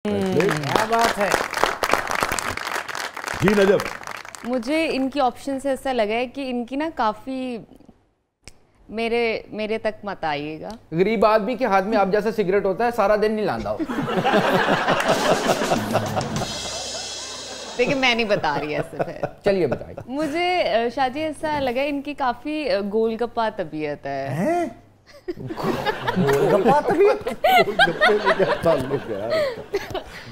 क्या बात है जी नजब। मुझे इनकी ऑप्शन से ऐसा लगा है कि इनकी ना काफी मेरे तक मत आइएगा। गरीब आदमी के हाथ में आप जैसा सिगरेट होता है, सारा दिन नहीं लांदा हो। देखिए मैं नहीं बता रही ऐसे फिर। चलिए बताइए। मुझे शादी ऐसा लगा इनकी काफी गोलगप्पा तबीयत है। गोलगप्पा तबीयत? गोलगप्पे में क्या ताल्लुक है यार?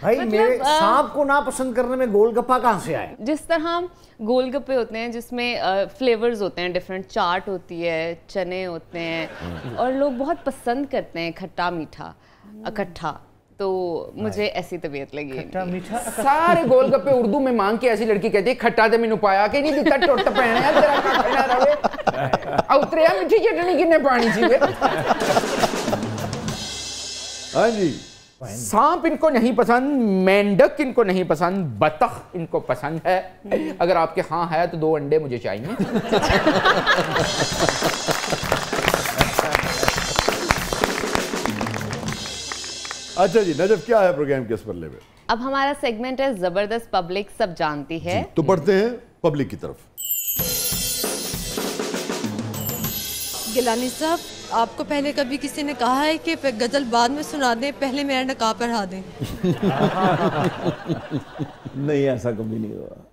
भाई मेरे सांप को ना पसंद करने में गोलगप्पा कहाँ से आए? जिस तरह गोलगप्पे होते हैं जिसमें फ्लेवर्स होते हैं, डिफरेंट चाट होती है, चने होते हैं और लोग बहुत पसंद करते हैं खट्टा मीठा इकट्ठा, तो मुझे ऐसी तबीयत लगी। खट्टा मीठा सारे गोलगप्पे उर्दू में मांग के ऐसी लड़की कहती है खट्टा ते मैनू पाया कि नहीं दिता, टुट पैना तेरा खट्टा रवे उतरिया मिठी चटनी किन्ने पानी सी वे। हाँ जी। सांप इनको नहीं पसंद, मेंढक इनको नहीं पसंद, बतख इनको पसंद है। अगर आपके हाँ है तो 2 अंडे मुझे चाहिए। अच्छा जी नजब, क्या है प्रोग्राम के इस पल्ले में? अब हमारा सेगमेंट है जबरदस्त पब्लिक सब जानती है। तो बढ़ते हैं पब्लिक की तरफ। गिलानी साहब, आपको पहले कभी किसी ने कहा है कि गजल बाद में सुना दें, पहले मेरा नकाब पढ़ा दें? नहीं, ऐसा कभी नहीं हुआ।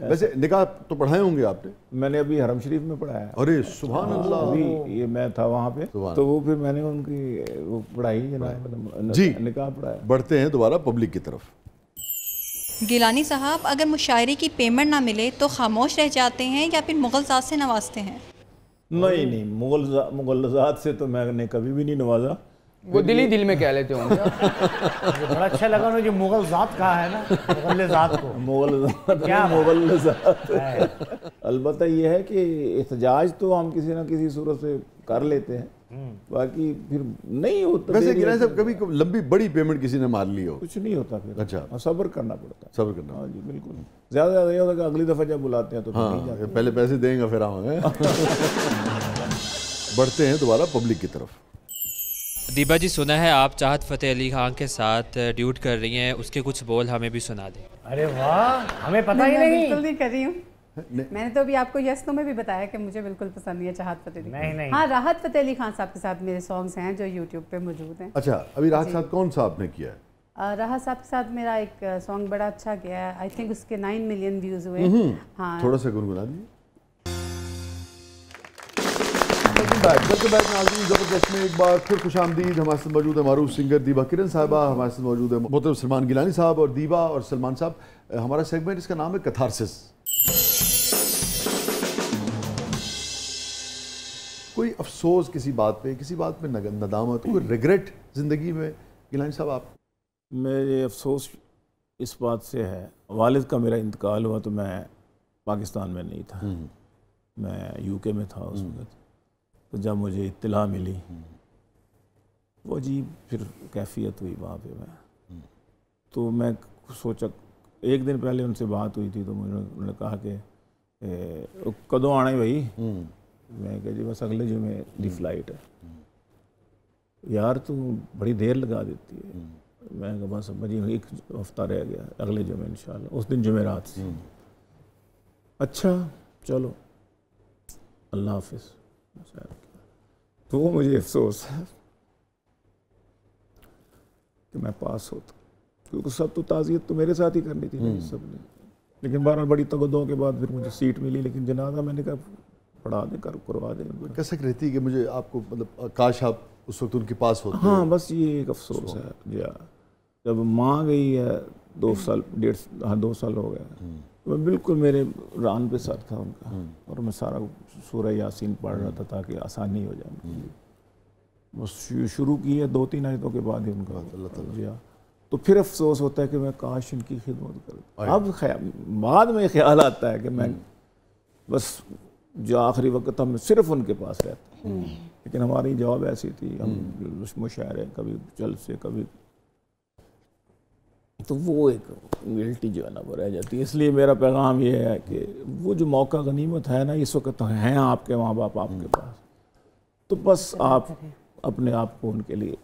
वैसे निकाह तो पढ़ाए होंगे आपने? मैंने अभी हरम शरीफ में पढ़ाया। अरे सुभान अल्लाह। अभी ये मैं था वहाँ पे, तो वो फिर मैंने उनकी वो पढ़ाई जी, निकाह पढ़ाया। बढ़ते हैं दोबारा पब्लिक की तरफ। गिलानी साहब, अगर मुशायरे की पेमेंट ना मिले तो खामोश रह जाते हैं या फिर मुगल ज़ात से नवाजते हैं? नहीं नहीं, मुगल ज़ात से तो मैंने कभी भी नहीं नवाजा। वो दिल ही दिल में कह लेते होंगे। बड़ा अच्छा लगा उन्हें जो मुगल ज़ात कहा है ना, मुगल ज़ात को। मुगल ज़ात अलबत्ता ये है कि एहतजाज तो हम किसी ना किसी सूरत से कर लेते हैं, बाकी फिर नहीं होता। वैसे गिलानी साहब कभी लंबी बड़ी पेमेंट किसी ने मार ली हो? कुछ नहीं होता फिर। अच्छा, सब्र करना पड़ता है। सब्र करना। हाँ जी बिल्कुल। ज़्यादा ये होता है कि अगली दफ़ा जब बुलाते हैं तो हाँ, नहीं जाते। पहले पैसे देंगे फिर आऊँगे। बढ़ते हैं दोबारा पब्लिक की तरफ। दीबा जी, सुना है आप चाहत फ़तेह अली खान के साथ ड्यूट कर रही हैं, उसके कुछ बोल हमें भी सुना दें। अरे वाह, हमें पता ही नहीं। बिल्कुल नहीं कर रही हूँ। मैंने तो अभी आपको यस नो में भी बताया कि मुझे बिल्कुल पसंद नहीं है चाहत फतेह अली। नहीं। हाँ, राहत फतेह अली खान साहब के साथ मेरे सॉन्ग्स हैं जो यूट्यूब पे मौजूद हैं। अच्छा, अभी राहत साहब कौन सा आपने किया है? राहत साहब के साथ मेरा एक सॉन्ग बड़ा अच्छा गया है। आई थिंक उसके 9 मिलियन व्यूज हुए। हाँ, थोड़ा सा गुनगुना दीजिए। जबरदस्त में एक बार फिर खुशामदीद। हमारे साथ मौजूद है मारूफ सिंगर दीबा किरण साहबा, हमारे साथ मौजूद है मोहतरम सलमान गिलानी साहब और दीबा और सलमान साहब। हमारा सेगमेंट इसका नाम है कथारसिस। कोई अफसोस किसी बात पे नदामत, कोई रिग्रेट जिंदगी में गिलानी साहब आप? मेरे अफसोस इस बात से है, वालिद का मेरा इंतकाल हुआ तो मैं पाकिस्तान में नहीं था, मैं यूके में था उस वक्त। तो जब मुझे इत्तला मिली, वो अजीब फिर कैफियत हुई वहाँ पे। मैं तो मैं सोचा, एक दिन पहले उनसे बात हुई थी तो मुझे उन्होंने कहा कि कदों आना है भाई। मैं कहा जी बस अगले जुमे दी फ्लाइट है। यार तू बड़ी देर लगा देती है। मैं कहा बस जी 1 हफ्ता रह गया, अगले जुमे इंशाल्लाह। उस दिन जुमेरात से। अच्छा चलो, अल्लाह हाफिज़। तो वो मुझे अफसोस है कि मैं पास होता, क्योंकि सब तो ताज़ियत तो मेरे साथ ही करनी थी सब ने। लेकिन 12 बड़ी तगदों के बाद फिर मुझे सीट मिली, लेकिन जनाजा मैंने कहा पढ़ा दे, करवा दे। कसक रहती है कि मुझे आपको मतलब काश आप उस वक्त उनके पास होते। हाँ, बस ये एक अफसोस है जी। जब माँ गई है 2 साल 2 साल हो गया, मैं बिल्कुल मेरे रान पे सर था उनका, और मैं सारा सूरह यासीन पढ़ रहा था ताकि आसानी हो जाए। बस शुरू की है 2-3 आयतों के बाद ही उनका जी। तो फिर अफसोस होता है कि मैं काश इनकी खिदमत करूँ। अब बाद में ख्याल आता है कि मैं बस जो आखिरी वक्त हम सिर्फ उनके पास रहते हैं। लेकिन हमारी जॉब ऐसी थी, हम मुशायरे कभी चल से कभी, तो वो एक गिल्टी जो है ना वो रह जाती है। इसलिए मेरा पैगाम ये है कि वो जो मौका गनीमत है ना इस वक्त हैं आपके माँ बाप आपके पास, तो बस आप अपने आप को उनके लिए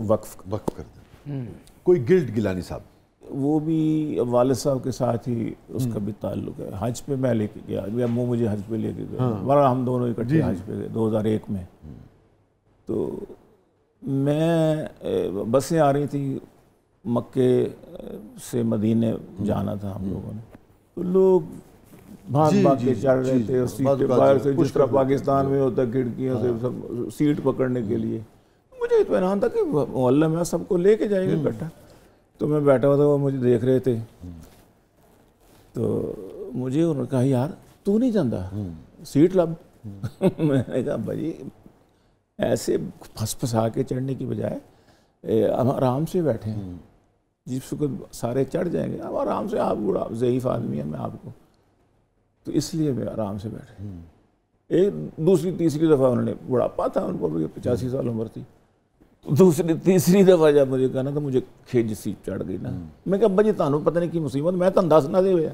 वक्फ कर दें। कोई गिल्ट गिलानी साहब? वो भी वालिद साहब के साथ ही उसका भी ताल्लुक है। हज पे मैं लेके गया, अम्मू मुझे हज पे लेके गए, वरना हम दोनों इकट्ठे हज पे गए 2001 में। तो मैं बसें आ रही थी, मक्के से मदीने जाना था हम लोगों ने, तो लोग भाग के चढ़ रहे थे उस सीट के बाहर से, जिस तरह पाकिस्तान में होता है खिड़कियों से सब सीट पकड़ने के लिए। मुझे इत्मीनान था कि मोहल्ले में सबको लेके जाएंगे इकट्ठा। तो मैं बैठा हुआ था, वो मुझे देख रहे थे, तो मुझे उन्होंने कहा यार तू नहीं जाता, सीट लब। मैंने कहा भाई ऐसे फंसा के चढ़ने की बजाय हम आराम से बैठे हैं, जिस वक्त सारे चढ़ जाएंगे अब आराम से, आप बूढ़ा ज़ईफ़ आदमी है मैं आपको, तो इसलिए मैं आराम से बैठे। एक दूसरी तीसरी दफ़ा उन्होंने, बुढ़ापा था उनको भी, 85 साल उम्र थी, दूसरी तीसरी दफ़ा जब मुझे कहना तो मुझे खिज सी चढ़ गई ना। मैं कहा भाजी थानू पता नहीं की मुसीबत, मैं तुम दस ना दे हुआ।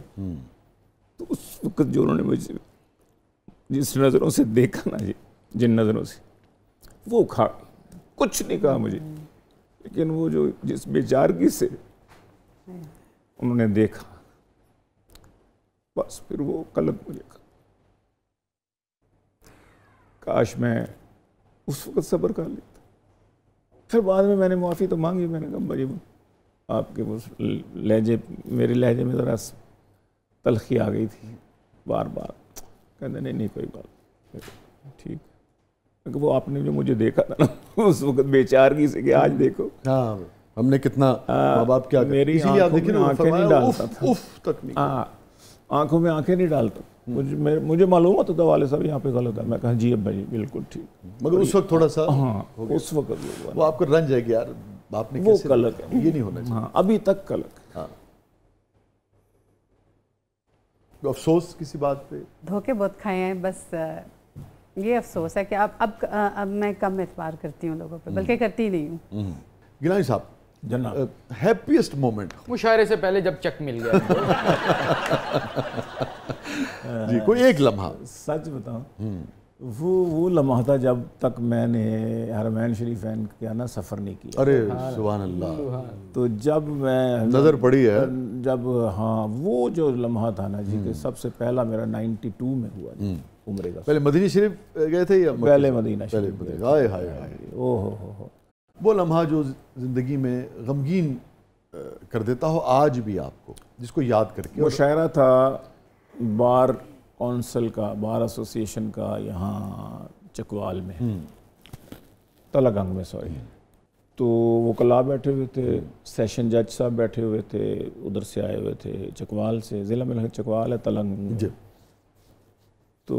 तो उस वक्त जो उन्होंने मुझे जिस नज़रों से देखा ना जी, जिन नज़रों से, वो खा कुछ नहीं कहा मुझे, लेकिन वो जो जिस बेचारगी से उन्होंने देखा, बस फिर वो कलक मुझे काश मैं उस वक्त सब्र कर लेता। फिर बाद में मैंने माफ़ी तो मांगी, मैंने कहा भाई आपके उस लहजे, मेरे लहजे में ज़रा तलखी आ गई थी बार बार। कहते नहीं कोई बात, ठीक। वो आपने जो मुझे देखा था ना उस वक्त बेचारगी से, कि आज देखो हमने कितना माँ बाप क्या मेरी आंखों में आंखें नहीं डालता था, तक नहीं, आंखों में आंखें नहीं डालता। मुझे मालूम होता था वाले साहब यहाँ पे गलत है, मैं कहा जी अब भाई बिल्कुल ठीक। मगर उस वक्त थोड़ा सा, हाँ उस वक्त वो आपको रंज है कि यार बाप ने वो कलक है, ये नहीं होना चाहिए। हाँ अभी तक कलक। हाँ अफसोस किसी बात पे? धोखे बहुत खाए हैं, बस ये अफसोस है कि अब मैं कम एतबार करती हूँ लोगों पे, बल्कि करती ही नहीं हूँ। गिलानी साहब जनाब, हैप्पीएस्ट मोमेंट मुशायरे से पहले जब चेक मिल गया जी, कोई एक लम्हा? सच बताऊं, वो लम्हा था जब तक मैंने हरमैन शरीफैन का ना सफ़र नहीं किया। अरे सुभान अल्लाह। तो जब मैं नज़र पड़ी है, जब हाँ वो जो लम्हा था ना जी, कि सबसे पहला मेरा 92 में हुआ उम्रे का। पहले मदीना शरीफ गए थे या पहले मदीना शरीफ? पहले। हाय हाय हाय, ओहो, वो लम्हा जो ज़िंदगी में गमगीन कर देता हो आज भी आपको, जिसको याद करके? वो शायरा था बार कौंसल का, बार एसोसिएशन का, यहाँ चकवाल में, तलागंग में सॉरी। तो वो कला बैठे हुए थे, सेशन जज साहब बैठे हुए थे, उधर से आए हुए थे चकवाल से, ज़िला में चकवाल है तलागंग। तो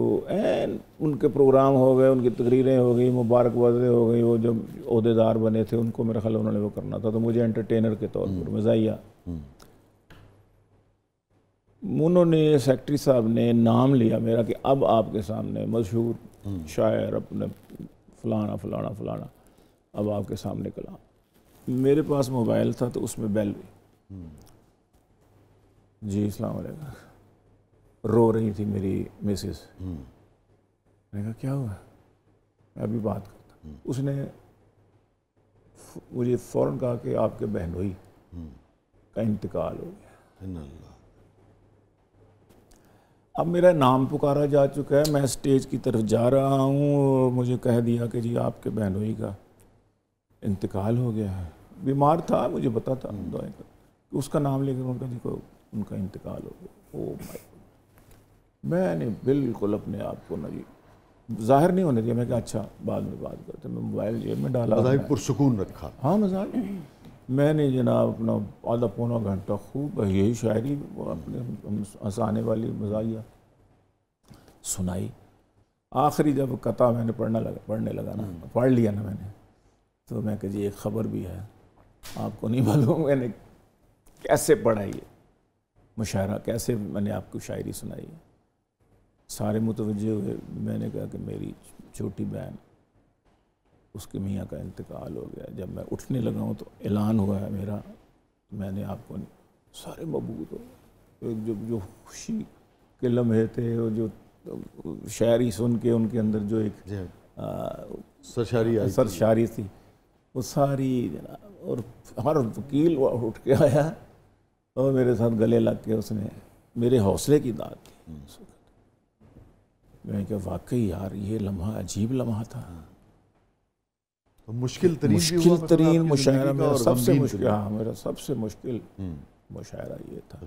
उनके प्रोग्राम हो गए, उनकी तकरीरें हो गई, मुबारकबादें हो गई, वो जो ओहदेदार बने थे उनको मेरा ख्याल उन्होंने वो करना था, तो मुझे एंटरटेनर के तौर पर मज़ाहिया। उन्होंने सेक्रेटरी साहब ने नाम लिया मेरा कि अब आपके सामने मशहूर शायर अपने फलाना फलाना फलाना, अब आपके सामने कलाम। मेरे पास मोबाइल था तो उसमें बेल हुई, जी अस्सलाम वालेकुम। रो रही थी मेरी मिसेस। मैंने कहा क्या हुआ? मैं अभी बात करता। उसने मुझे फ़ौरन कहा कि आपके बहनोई का इंतकाल हो गया। अब मेरा नाम पुकारा जा चुका है, मैं स्टेज की तरफ जा रहा हूँ, मुझे कह दिया कि जी आपके बहनोई का इंतकाल हो गया है। बीमार था, मुझे पता था दवाई का, उसका नाम लेकर उनका जी को उनका इंतकाल हो गया। ओ माय, मैंने बिल्कुल अपने आप को ना जी जाहिर नहीं होने दिया। मैं कहा अच्छा बाद में बात करते। मैं मोबाइल जेब में डाला, पुरसुकून रखा। हाँ मजाक। मैंने जनाब अपना आधा पौना घंटा खूब यही शायरी अपने हंसाने वाली मज़ाहिया सुनाई। आखिरी जब कता मैंने पढ़ने लगा ना, पढ़ लिया ना मैंने, तो मैं कहा जी एक ख़बर भी है, आपको नहीं मालूम मैंने कैसे पढ़ाई है मुशायरा, कैसे मैंने आपको शायरी सुनाई है। सारे मुतवज्जे हुए। मैंने कहा कि मेरी छोटी बहन, उसके मियाँ का इंतकाल हो गया। जब मैं उठने लगा हूँ तो ऐलान हुआ है मेरा, मैंने आपको नहीं, सारे मबूत हो। जो खुशी के लम्हे थे, और जो शायरी सुन के उनके अंदर जो एक सरशारी थी, वो सारी और हर वकील उठ के आया और मेरे साथ गले लग के उसने मेरे हौसले की दाद दी। मैं क्या वाकई यार ये लम्हा अजीब लम्हा था। तो मुश्किल तरीन मुशायरा मेरा सबसे मुश्किल, हाँ मेरा सबसे मुश्किल मुशायरा ये था।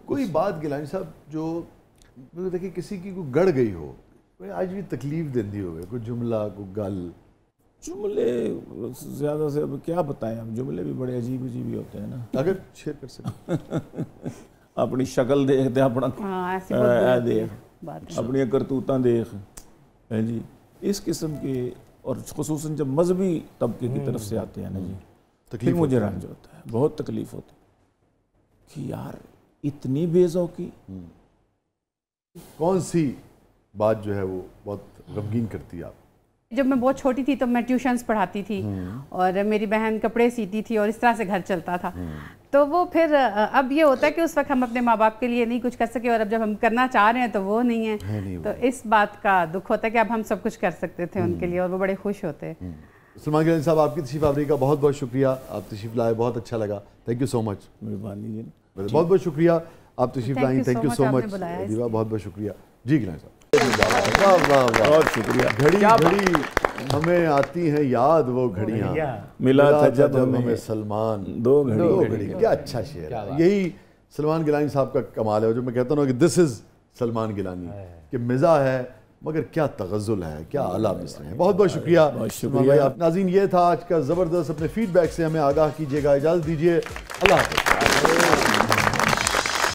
कोई बात गिलानी साहब जो देखिए किसी की कोई गड़ गई हो, आज भी तकलीफ देती हो, कोई जुमला कोई गल? जुमले ज़्यादा से अब क्या बताएं, हम जुमले भी बड़े अजीब अजीब ही होते हैं ना। अगर शेयर कर सकते अपनी शक्ल देख दे, अपना देख, अपनी करतूतां देख, है जी, इस किस्म के। और खुसूसन जब मजहबी तबके की तरफ से आते हैं ना जी, फिर मुझे रंज होता है, बहुत तकलीफ होती है कि यार इतनी बेज़ौकी। कौन सी बात जो है वो बहुत गमगीन करती है आप? जब मैं बहुत छोटी थी तो मैं ट्यूशन्स पढ़ाती थी और मेरी बहन कपड़े सीती थी और इस तरह से घर चलता था। तो वो फिर अब ये होता है कि उस वक्त हम अपने माँ बाप के लिए नहीं कुछ कर सके और अब जब हम करना चाह रहे हैं तो वो नहीं है, तो इस बात का दुख होता है कि अब हम सब कुछ कर सकते थे उनके लिए और वो बड़े खुश होते। सलमान गिलानी साहब, आपकी तशरीफ आवरी का बहुत बहुत शुक्रिया। आप तशरीफ लाए, बहुत अच्छा लगा। Thank you so much. मेहरबानी जी, बहुत बहुत शुक्रिया आप तशरीफ लाई। थैंक यू सो मच दीवा, बहुत बहुत शुक्रिया जी गिलानी साहब। बहुत शुक्रिया। घड़ी घड़ी हमें आती हैं याद वो घड़ियाँ, मिला था जब हमें सलमान दो घड़ी। क्या अच्छा शेर है। यही सलमान गिलानी साहब का कमाल है। जो मैं कहता हूँ कि दिस इज सलमान गिलानी, कि मिज़ा है मगर क्या तगज़ुल है, क्या आला मिसरे हैं। बहुत बहुत शुक्रिया भाई। नाज़रीन, ये था आज का ज़बरदस्त। अपने फीडबैक से हमें आगाह कीजिएगा। इजाज़त दीजिए, अल्लाह हाफ़िज़।